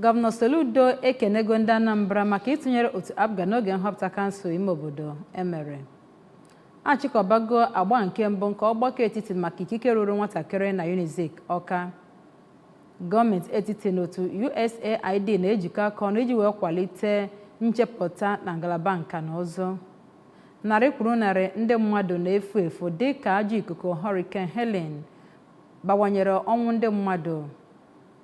Gọvanọ Soludo ekenego ndị Anambra maka itunyere otu APGA n'oge nhọpụta kansụl ime obodo emere. Achịkọbago agba nke mbụ nke ọgbakọ etiti maka ikike ruru nwatakịrị na Unizik Ọka. Gọọmenti etiti n'otu USAID na-ejikọ aka ọnụ iji wee kwalite nchepụta na ngalaba nka na ụzụ. Narị kwuru narị ndị mmadụ na-efu efu dị ka ajọ ikuku Hurricane Helen bawanyere ọnwụ ndị mmadụ.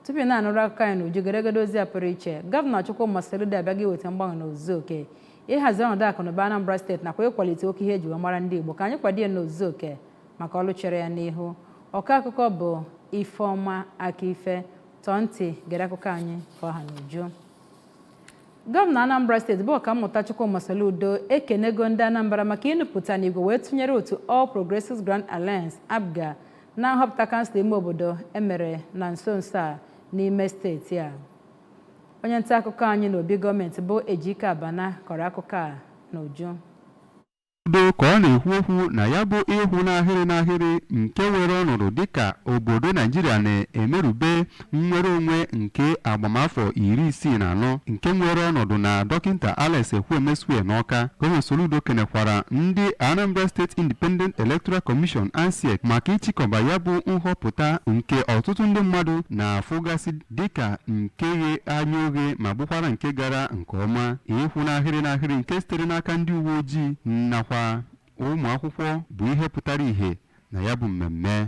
Tupu na-anụrụ aka anyị n'uju geregede ozi a pụrụ iche, Gọvanọ Soludo abịaghị iweta mgbanwe n'ozuzu oke ịhazi ọnọdụ akụnụba Anambra steeti nakwa ịkwalite oke ihe eji wee mara ndị Igbo ka anyị kwado ya n'ozuzu oke maka ọrụ chere ya n'ihu. Ọka akụkọ bụ Ifeọma Akife, tọọ ntị gere akụkọ anyị ka ọha n'uju. Gọvanọ Anambra steeti bụ Ọkammụta Soludo ekenego ndị Anambra maka ịnụpụta n'igwe wee tụnyere otu All Progressives Grand Alliance APGA na nhọpụta kansụl ime obodo emere na nso nso a n'ime steeti a. Onye nta akụkọ anyị n'obi gọọmenti bụ Ejike Abana kọrọ akụkọ a n'uju. Soludo ka ọ na-ekwu okwu na ya bụ ịhụ n'ahịrị nke nwere ọnọdụ dịka obodo Naijiria na-emerube nnwere onwe nke agbamafọ 64 nke nwere ọnọdụ na Dọkịta Alex Ekwuemesue n'Ọka. Gọvanọ Soludo kenekwara ndị Anambra State Independent Electoral Commission (ANSEC) maka ịchịkọba ya bụ nhọpụta nke ọtụtụ ndị mmadụ na-afụgasị dịka nke ghe anya oghe ma bụkwara nke gara nke ọma. Ịhụ n'ahịrị nke sitere n'aka ndị uwe ojii nakwa ụmụ akwụkwọ bụ ihe pụtara ihe na ya bụ mmemme.